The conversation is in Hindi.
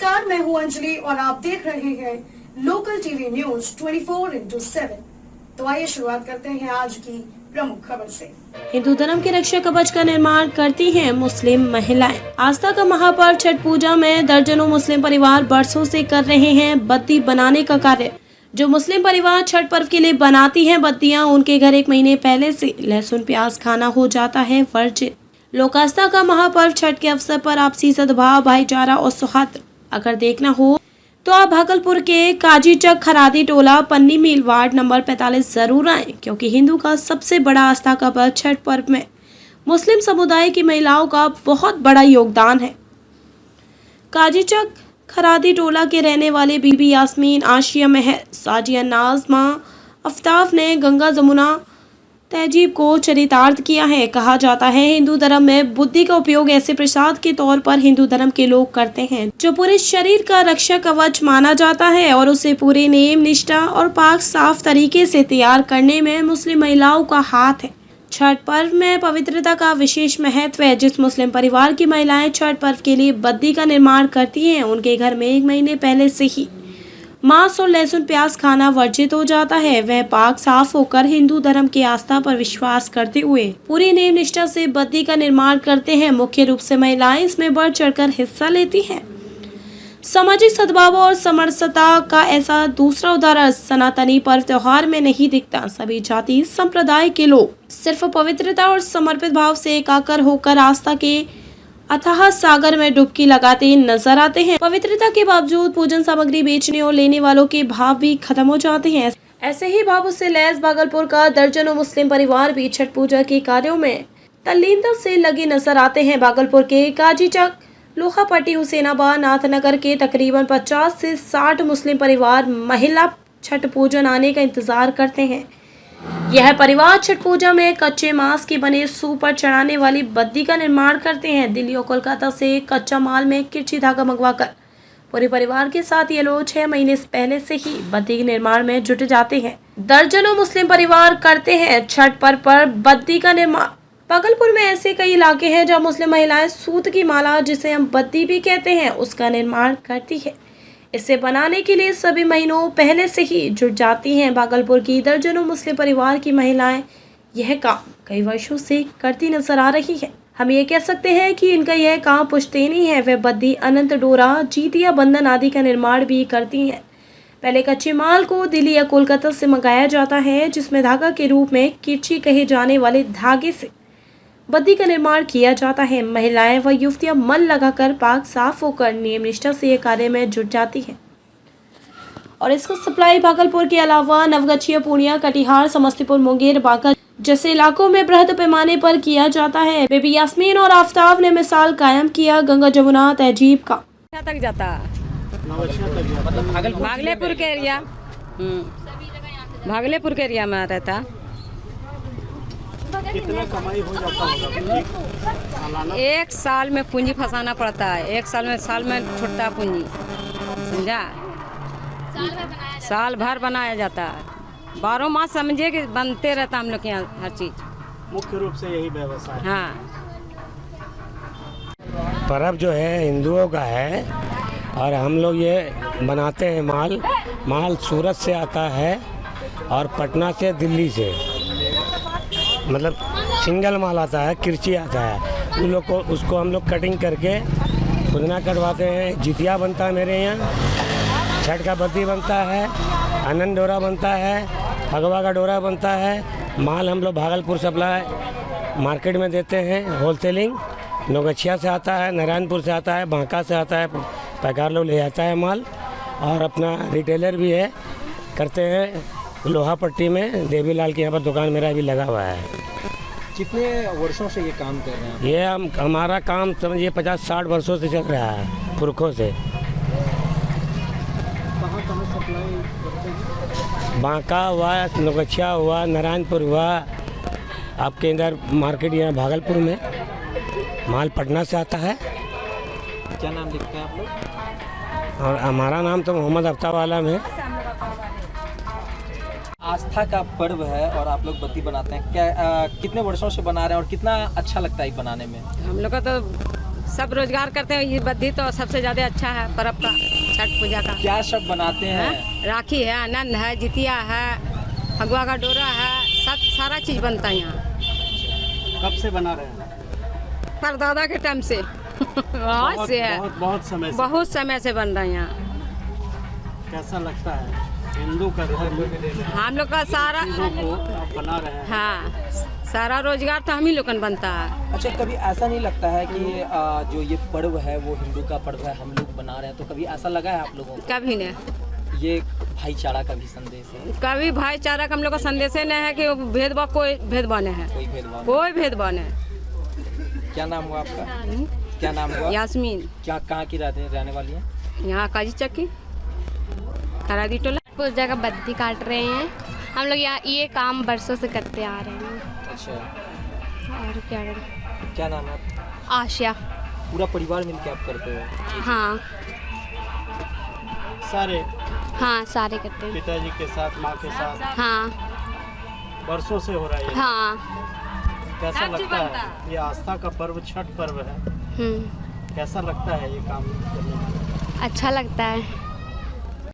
नमस्कार, मैं हूं अंजलि और आप देख रहे हैं लोकल टीवी न्यूज 24/7। तो आइए शुरुआत करते हैं आज की प्रमुख खबर से। हिंदू धर्म के रक्षा कवच का निर्माण करती हैं मुस्लिम महिलाएं। आस्था का महापर्व छठ पूजा में दर्जनों मुस्लिम परिवार बरसों से कर रहे हैं बत्ती बनाने का कार्य। जो मुस्लिम परिवार छठ पर्व के लिए बनाती हैं बत्तियां, उनके घर एक महीने पहले से लहसुन प्याज खाना हो जाता है वर्जित। लोक आस्था का महापर्व छठ के अवसर पर आपसी सद्भाव, भाईचारा और सौहार्द अगर देखना हो तो आप भागलपुर के काजीचक खरादी टोला पन्नी मील वार्ड नंबर 45 जरूर आएं, क्योंकि हिंदू का सबसे बड़ा आस्था का पर्व छठ पर्व में मुस्लिम समुदाय की महिलाओं का बहुत बड़ा योगदान है। काजीचक खरादी टोला के रहने वाले बीबी यास्मीन, आशिया मेहर, साजिया नाजमा, अफ्ताफ ने गंगा जमुना तहजीब को चरितार्थ किया है। कहा जाता है हिंदू धर्म में बुद्धि का उपयोग ऐसे प्रसाद के तौर पर हिंदू धर्म के लोग करते हैं जो पूरे शरीर का रक्षा कवच माना जाता है, और उसे पूरे नेम, निष्ठा और पाक साफ तरीके से तैयार करने में मुस्लिम महिलाओं का हाथ है। छठ पर्व में पवित्रता का विशेष महत्व है। जिस मुस्लिम परिवार की महिलाएं छठ पर्व के लिए बत्ती का निर्माण करती हैं, उनके घर में एक महीने पहले से ही मांस और लहसुन प्याज खाना वर्जित हो जाता है। वह पाक साफ होकर हिंदू धर्म की आस्था पर विश्वास करते हुए पूरी नेम निष्ठा से बत्ती का निर्माण करते हैं। मुख्य रूप से महिलाएं इसमें बढ़ चढ़कर हिस्सा लेती हैं। सामाजिक सद्भाव और समरसता का ऐसा दूसरा उदाहरण सनातनी पर्व त्योहार में नहीं दिखता। सभी जाति संप्रदाय के लोग सिर्फ पवित्रता और समर्पित भाव से एकाकर होकर आस्था के अथाह सागर में डुबकी लगाते नजर आते हैं। पवित्रता के बावजूद पूजन सामग्री बेचने और लेने वालों के भाव भी खत्म हो जाते हैं। ऐसे ही भावों से लैस भागलपुर का दर्जनों मुस्लिम परिवार भी छठ पूजा के कार्यों में तल्लीनता से लगे नजर आते हैं। भागलपुर के काजीचक, लोहापट्टी, हुसैनाबाद, नाथनगर के तकरीबन 50 से 60 मुस्लिम परिवार महिला छठ पूजन आने का इंतजार करते हैं। यह परिवार छठ पूजा में कच्चे मांस के बने सूप पर चढ़ाने वाली बत्ती का निर्माण करते हैं। दिल्ली और कोलकाता से कच्चा माल में किरची धागा मंगवाकर पूरे परिवार के साथ ये लोग 6 महीने पहले से ही बत्ती के निर्माण में जुट जाते हैं। दर्जनों मुस्लिम परिवार करते हैं छठ पर्व पर बत्ती का निर्माण। भागलपुर में ऐसे कई इलाके हैं जहां मुस्लिम महिलाएं सूत की माला, जिसे हम बत्ती भी कहते हैं, उसका निर्माण करती है। इसे बनाने के लिए सभी महीनों पहले से ही जुट जाती हैं। भागलपुर की दर्जनों मुस्लिम परिवार की महिलाएं यह काम कई वर्षों से करती नजर आ रही है। हम ये कह सकते हैं कि इनका यह काम पुश्तैनी है। वे बद्दी, अनंत डोरा, जीतिया बंधन आदि का निर्माण भी करती हैं। पहले कच्चे माल को दिल्ली या कोलकाता से मंगाया जाता है, जिसमें धागा के रूप में किरची कहे जाने वाले धागे से बत्ती का निर्माण किया जाता है। महिलाएं व युवतियां मन लगाकर पाक साफ होकर नियम निष्ठा से ये कार्य में जुट जाती हैं, और इसका सप्लाई भागलपुर के अलावा नवगछिया, पूर्णिया, कटिहार, समस्तीपुर, मुंगेर, बांका जैसे इलाकों में बृहद पैमाने पर किया जाता है। बेबी यास्मीन और आफ्ताब ने मिसाल कायम किया गंगा जमुना तहजीब का। तक जाता भागलपुर के एरिया, भागलपुर के एरिया में रहता। कितना कमाई हो जाता होगा? एक साल में पूंजी फंसाना पड़ता है। एक साल में छोटा पूंजी, समझा, साल भर बनाया जाता है। 12 मास समझे कि बनते रहता हम लोग के यहाँ हर चीज। मुख्य रूप से यही व्यवसाय। हाँ, पर्व जो है हिंदुओं का है, और हम लोग ये बनाते हैं। माल सूरत से आता है और पटना से, दिल्ली से, मतलब सिंगल माल आता है, किरची आता है। उन लोग को उसको हम लोग कटिंग करके खुदना कटवाते हैं। जितिया बनता है मेरे यहाँ, छठ का बत्ती बनता है, आनंद डोरा बनता है, भगवा का डोरा बनता है। माल हम लोग भागलपुर सप्लाई मार्केट में देते हैं, होलसेलिंग। नौगछिया से आता है, नारायणपुर से आता है, बांका से आता है, पैकार लोग ले जाता है माल। और अपना रिटेलर भी है, करते हैं लोहापट्टी में। देवीलाल के यहाँ पर दुकान मेरा भी लगा हुआ है। कितने वर्षों से ये काम कर रहे हैं? ये हमारा काम समझिए 50-60 वर्षों से चल रहा है, पुरखों से। कहाँ सप्लाई करते हैं? बांका हुआ, नौगछिया हुआ, नारायणपुर हुआ, आपके इधर मार्केट यहाँ भागलपुर में। माल पटना से आता है। क्या नाम लिखते हैं आप लोग? और हमारा नाम तो मोहम्मद अफ्ताब आलम है। आस्था का पर्व है और आप लोग बत्ती बनाते हैं। क्या कितने वर्षों से बना रहे हैं और कितना अच्छा लगता है बनाने में? हम लोग का तो सब रोजगार करते हैं। ये बद्धी तो सबसे ज्यादा अच्छा है पर्व का, छठ पूजा का। क्या सब बनाते हैं? हैं? राखी है, आनंद है, जितिया है, फगुआ का डोरा है, सब सारा चीज बनता है यहाँ। कब से बना रहे हैं? परदादा के टाइम से आज से है, बहुत समय से। बहुत समय से बन रहा है यहाँ। कैसा लगता है हिंदू का धर्म हम लोग का सारा को आप बना रहे हैं? हाँ, सारा रोजगार तो हम ही लोगन बनता है। अच्छा, कभी ऐसा नहीं लगता है कि जो ये पर्व है वो हिंदू का पर्व है, हम लोग बना रहे हैं, तो कभी ऐसा लगा है आप लोगों को? कभी नहीं, ये भाईचारा का भी संदेश है? कभी भाईचारा का हम लोग का संदेश नहीं है कि भेदभाव, कोई भेदभाव नहीं है, कोई भेदभाव? कोई भेदभाव नहीं। क्या नाम हुआ आपका? क्या नाम हुआ? यास्मीन, क्या कहाँ की रहने वाली है? यहाँ काजी चक्की खरादी टोला। पूजा का बत्ती काट रहे हैं हम लोग। यहाँ ये काम बरसों से करते आ रहे हैं। अच्छा, और क्या करें? क्या नाम है? आशिया। पूरा परिवार मिलके आप करते हो? हाँ सारे हाँ, सारे करते हैं। पिताजी के साथ, माँ के साथ हाँ वर्षों से हो रहा है। हाँ। कैसा लगता है? ये आस्था का पर्व, छठ पर्व है, कैसा लगता है ये काम करने में? अच्छा लगता है।